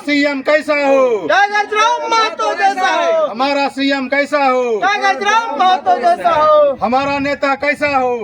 CM कैसा हो, गजराम महतो जैसा हो, हमारा सीएम कैसा हो, गजराम महतो जैसा हो, हमारा नेता कैसा हो,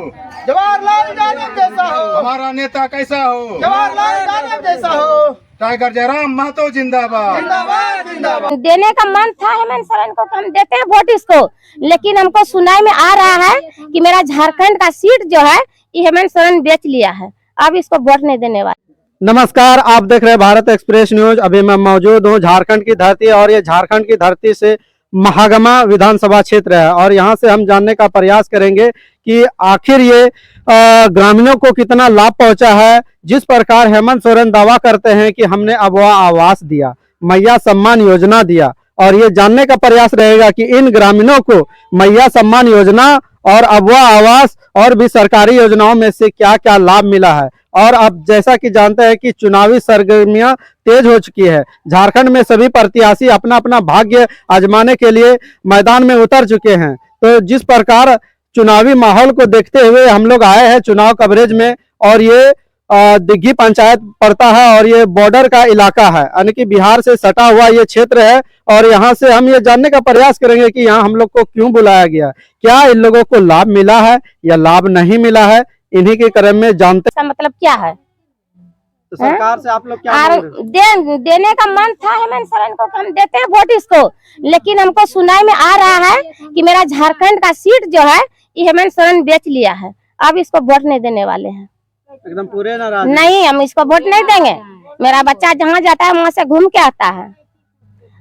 जवाहरलाल नेहरू जैसा हो, हमारा नेता कैसा हो, जवाहरलाल नेहरू जैसा हो। टाइगर जयराम महतो जिंदाबाद। जिंदाबाद जिंदाबाद। देने का मन था हेमंत सोरेन को कि हम देते हैं वोट इसको, लेकिन हमको सुनाई में आ रहा है कि मेरा झारखंड का सीट जो है ये हेमंत सोरेन बेच लिया है, अब इसको वोट नहीं देने वाले। नमस्कार, आप देख रहे हैं भारत एक्सप्रेस न्यूज। अभी मैं मौजूद हूं झारखंड की धरती, और ये झारखंड की धरती से महागमा विधानसभा क्षेत्र है, और यहां से हम जानने का प्रयास करेंगे कि आखिर ये ग्रामीणों को कितना लाभ पहुंचा है। जिस प्रकार हेमंत सोरेन दावा करते हैं कि हमने अबवा आवास दिया, मैया सम्मान योजना दिया, और ये जानने का प्रयास रहेगा कि इन ग्रामीणों को मैया सम्मान योजना और अबवा आवास और भी सरकारी योजनाओं में से क्या क्या लाभ मिला है। और अब जैसा कि जानते हैं कि चुनावी सरगर्मियां तेज हो चुकी है, झारखंड में सभी प्रत्याशी अपना अपना भाग्य आजमाने के लिए मैदान में उतर चुके हैं। तो जिस प्रकार चुनावी माहौल को देखते हुए हम लोग आए हैं चुनाव कवरेज में, और ये दिग्घी पंचायत पड़ता है और ये बॉर्डर का इलाका है, यानी कि बिहार से सटा हुआ ये क्षेत्र है। और यहाँ से हम ये जानने का प्रयास करेंगे कि यहाँ हम लोग को क्यों बुलाया गया, क्या इन लोगों को लाभ मिला है या लाभ नहीं मिला है, इन्हीं के क्रम में जानते। इसका मतलब क्या है? तो सरकार से आप लोग क्या मांग रहे हैं? देने का मन था हेमंत सोरेन को कि हम देते हैं वोट इसको, लेकिन हमको सुनाई में आ रहा है कि मेरा झारखंड का सीट जो है ये हेमंत सोरेन बेच लिया है, अब इसको वोट नहीं देने वाले हैं। एकदम पूरे नाराज? नहीं, हम इसको वोट नहीं देंगे। मेरा बच्चा जहाँ जाता है वहाँ से घूम के आता है।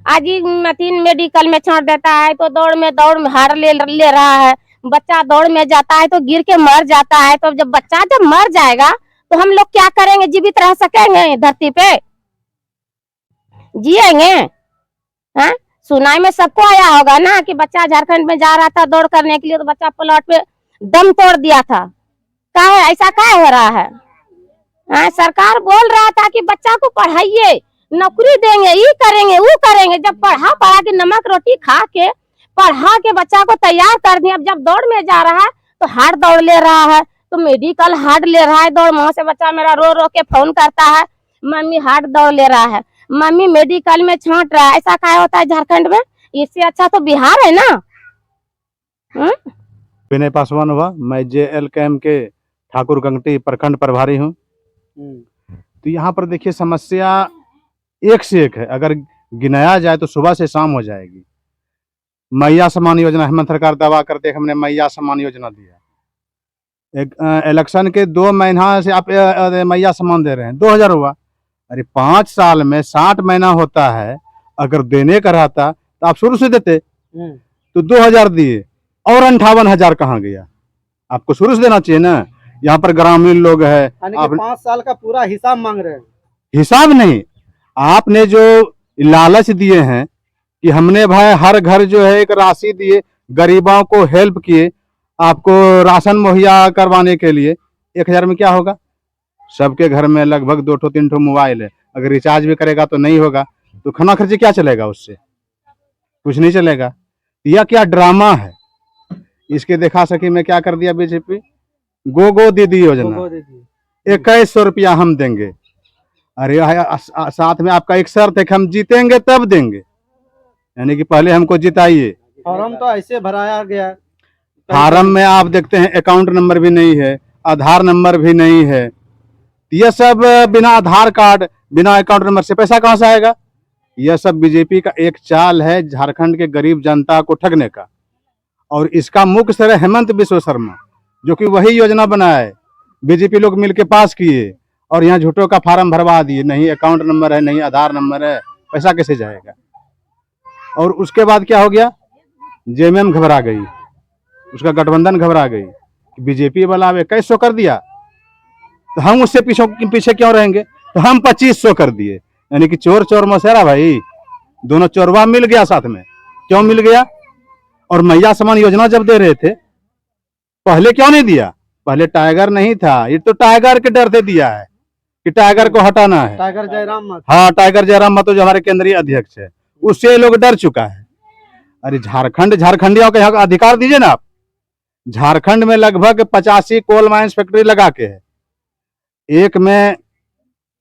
आज ही मतीन मेडिकल में छोड़ देता है तो दौड़ में हार ले रहा है। बच्चा दौड़ में जाता है तो गिर के मर जाता है। तो जब बच्चा जब मर जाएगा तो हम लोग क्या करेंगे? जीवित रह सकेंगे धरती पे? जिएंगे? हाँ, सुनाई में सबको आया होगा ना कि बच्चा झारखंड में जा रहा था दौड़ करने के लिए, तो बच्चा प्लॉट पे दम तोड़ दिया था। क्या है, ऐसा क्या हो रहा है? हाँ, सरकार बोल रहा था कि बच्चा को पढ़ाइए, नौकरी देंगे, ये करेंगे, वो करेंगे। जब पढ़ा के नमक रोटी खा के पढ़ा के बच्चा को तैयार कर दिया, अब जब दौड़ में जा रहा है तो हार्ड दौड़ ले रहा है, तो मेडिकल हार्ड ले रहा है दौड़। वहां से बच्चा मेरा रो रो के फोन करता है, मम्मी हार्ड दौड़ ले रहा है, मम्मी मेडिकल में छांट रहा है। ऐसा क्या होता है झारखंड में? इससे अच्छा तो बिहार है ना। विनय पासवान हुआ, मैं जेएल कैम्प के ठाकुर गंगटी प्रखंड प्रभारी हूँ। तो यहाँ पर देखिए समस्या एक से एक है, अगर गिनाया जाए तो सुबह से शाम हो जाएगी। मैया सम्मान योजना हेमंत सरकार दावा करते हैं हमने मैया सम्मान योजना दिया। एक इलेक्शन के 2 महीना से आप मैया सम्मान दे रहे हैं, 2000 हुआ। अरे 5 साल में 60 महीना होता है, अगर देने का रहता तो आप शुरू से देते। तो 2000 दिए और 58,000 कहाँ गया? आपको शुरू से देना चाहिए ना। यहाँ पर ग्रामीण लोग है, आप 5 साल का पूरा हिसाब मांग रहे हैं? हिसाब नहीं, आपने जो लालच दिए हैं कि हमने भाई हर घर जो है एक राशि दिए, गरीबों को हेल्प किए, आपको राशन मुहैया करवाने के लिए। 1000 में क्या होगा? सबके घर में लगभग 2-3 मोबाइल है, अगर रिचार्ज भी करेगा तो नहीं होगा, तो खाना खर्चे क्या चलेगा? उससे कुछ नहीं चलेगा। यह क्या ड्रामा है? इसके देखा सकी मैं क्या कर दिया बीजेपी, गो दीदी योजना 2100 रुपया हम देंगे। अरे साथ में आपका एक शर्त है कि हम जीतेंगे तब देंगे, यानी कि पहले हमको जिताइए। फॉर्म तो ऐसे भराया गया, फार्म में आप देखते हैं अकाउंट नंबर भी नहीं है, आधार नंबर भी नहीं है। यह सब बिना आधार कार्ड, बिना अकाउंट नंबर से पैसा कहाँ से आएगा? यह सब बीजेपी का एक चाल है झारखंड के गरीब जनता को ठगने का। और इसका मुख्य सर है हेमंत बिश्व शर्मा, जो कि वही योजना बनाए, बीजेपी लोग मिलके पास किए, और यहाँ झूठों का फार्म भरवा दिए। नहीं अकाउंट नंबर है, नहीं आधार नंबर है, पैसा कैसे जाएगा? और उसके बाद क्या हो गया? जेएमएम घबरा गई, उसका गठबंधन घबरा गई, बीजेपी वाला अब 2100 कर दिया तो हम उससे पीछे क्यों रहेंगे? तो हम 2500 कर दिए, यानी कि चोर चोर मौसेरा भाई, दोनों चोरवा मिल गया साथ में। क्यों मिल गया? और मैया सम्मान योजना जब दे रहे थे पहले क्यों नहीं दिया? पहले टाइगर नहीं था, ये तो टाइगर के डर से दिया है कि टाइगर को हटाना है। टाइगर जयराम महतो। हाँ, टाइगर जयराम महतो जो हमारे केंद्रीय अध्यक्ष है, उससे लोग डर चुका है। अरे झारखंडियों को यहाँ का अधिकार दीजिए ना आप। झारखंड में लगभग 85 कोल माइंस फैक्ट्री लगा के है, एक में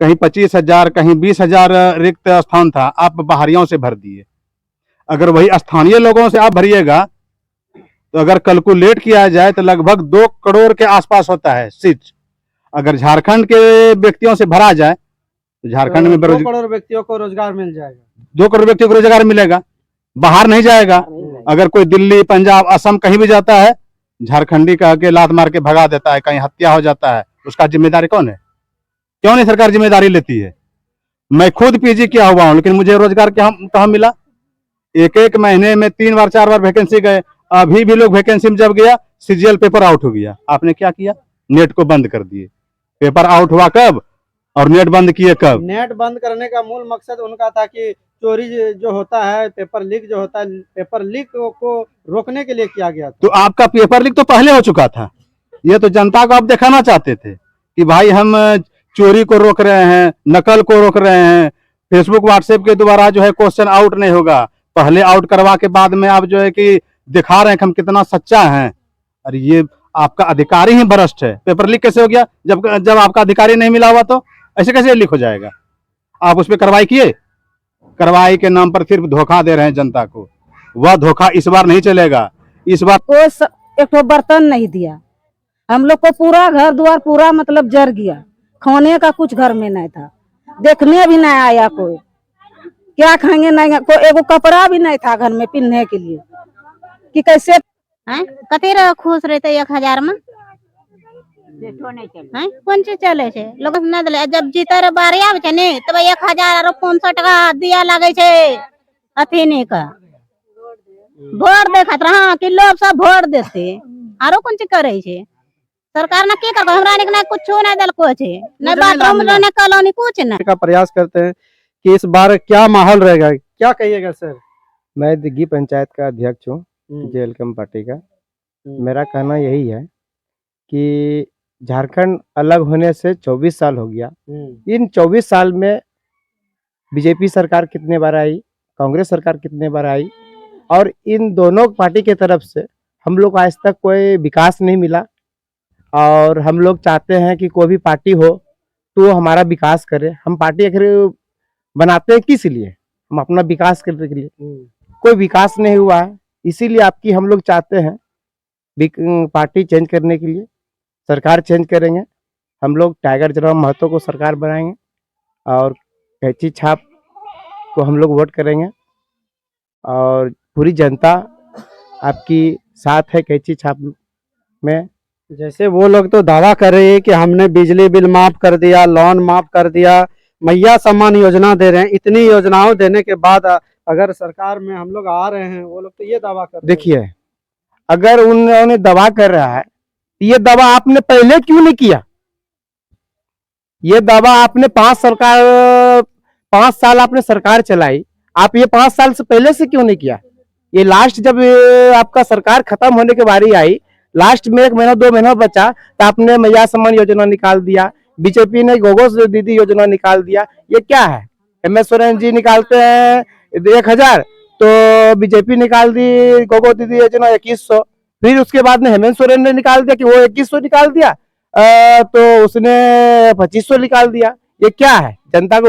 कहीं 25,000 कहीं 20,000 रिक्त स्थान था, आप बाहरियों से भर दिए। अगर वही स्थानीय लोगों से आप भरिएगा तो अगर कैलकुलेट किया जाए तो लगभग 2 करोड़ के आसपास होता है सीट। अगर झारखंड के व्यक्तियों से भरा जाए तो झारखंड में 2 करोड़ व्यक्तियों को रोजगार मिल जाएगा। 2 करोड़ व्यक्तियों को रोजगार मिलेगा, बाहर नहीं जाएगा। अगर कोई दिल्ली, पंजाब, असम कहीं भी जाता है, झारखंडी कह के लात मार के भगा देता है, कहीं हत्या हो जाता है, उसका जिम्मेदारी कौन है? क्यों नहीं सरकार जिम्मेदारी लेती है? मैं खुद पीजी किया हुआ हूँ, लेकिन मुझे रोजगार कहाँ मिला? एक महीने में 3 बार 4 बार वैकेंसी गए। अभी भी लोग वैकेंसी में जब गया, सीजीएल पेपर आउट हो गया। आपने क्या किया? नेट को बंद कर दिए। पेपर आउट हुआ कब और नेट बंद किए कब? नेट बंद करने का मूल मकसद उनका था कि चोरी जो होता है, पेपर लीक जो होता है, पेपर लीक को रोकने के लिए किया गया था। तो आपका पेपर लीक तो पहले हो चुका था। ये तो जनता को आप दिखाना चाहते थे कि भाई हम चोरी को रोक रहे हैं, नकल को रोक रहे हैं, फेसबुक व्हाट्सएप के द्वारा जो है क्वेश्चन आउट नहीं होगा। पहले आउट करवा के बाद में आप जो है कि दिखा रहे हैं कि हम कितना सच्चा हैं। अरे ये आपका अधिकारी ही भ्रष्ट है। पेपर लीक कैसे हो गया? जब आपका अधिकारी नहीं मिला हुआ तो ऐसे कैसे लीक हो जाएगा? आप उस पर कार्रवाई किए? कार्रवाई के नाम पर सिर्फ धोखा दे रहे हैं जनता को। वह धोखा इस बार नहीं चलेगा। इस बार को एक तो बर्तन नहीं दिया, हम लोग को पूरा घर द्वार पूरा मतलब जर गया। खाने का कुछ घर में नहीं था, देखने भी नहीं आया कोई। क्या खाएंगे नहीं, कोई एगो कपड़ा भी नहीं था घर में पहनने के लिए कि कैसे कते खुश रहते 1,000 में कौन चीज चले छे लोग नहीं दिले। जब जीते रे बारी आवे छे ने तब 1,000 और 500 टका दिया लगे छे अथी ने का वोट देखत रहा कि लोग सब वोट देते आरो कौन चीज करे छे सरकार ने। की कर हमरा ने कुछ नहीं दलको छे, न बाथरूम न कॉलोनी कुछ नहीं का प्रयास करते हैं कि इस बार क्या माहौल रहेगा, क्या कहिएगा सर? मैं दिग्गी पंचायत का अध्यक्ष हूँ जेएलकेएम पार्टी का। मेरा कहना यही है कि झारखंड अलग होने से 24 साल हो गया। इन 24 साल में बीजेपी सरकार कितने बार आई, कांग्रेस सरकार कितने बार आई, और इन दोनों पार्टी के तरफ से हम लोग आज तक कोई विकास नहीं मिला। और हम लोग चाहते हैं कि कोई भी पार्टी हो तो हमारा विकास करे। हम पार्टी आखिर बनाते हैं किस लिए? हम अपना विकास करने के लिए। कोई विकास नहीं हुआ है, इसीलिए आपकी हम लोग चाहते हैं पार्टी चेंज करने के लिए। सरकार चेंज करेंगे, हम लोग टाइगर जयराम महतो को सरकार बनाएंगे और कैंची छाप को हम लोग वोट करेंगे। और पूरी जनता आपकी साथ है कैंची छाप में। जैसे वो लोग तो दावा कर रहे हैं कि हमने बिजली बिल माफ कर दिया, लोन माफ कर दिया, मैया सम्मान योजना दे रहे हैं। इतनी योजनाओं देने के बाद अगर सरकार में हम लोग आ रहे हैं, वो लोग तो ये दावा कर रहे हैं। देखिए, अगर उन्होंने दवा कर रहा है, ये दवा आपने पहले क्यों नहीं किया? ये दवा आपने 5 साल आपने सरकार चलाई, आप ये 5 साल से पहले से क्यों नहीं किया? ये लास्ट जब आपका सरकार खत्म होने की बारी आई, लास्ट में 1 महीना 2 महीना बचा तो आपने मैया सम्मान योजना निकाल दिया, बीजेपी ने गोगो दीदी योजना निकाल दिया। ये क्या है? MS सोरेन जी निकालते हैं 1,000, तो बीजेपी निकाल दी गोगो दीदी योजना 2100। फिर उसके बाद में हेमंत सोरेन ने निकाल दिया कि वो 2100 निकाल दिया, तो उसने 2500 निकाल दिया। ये क्या है? जनता को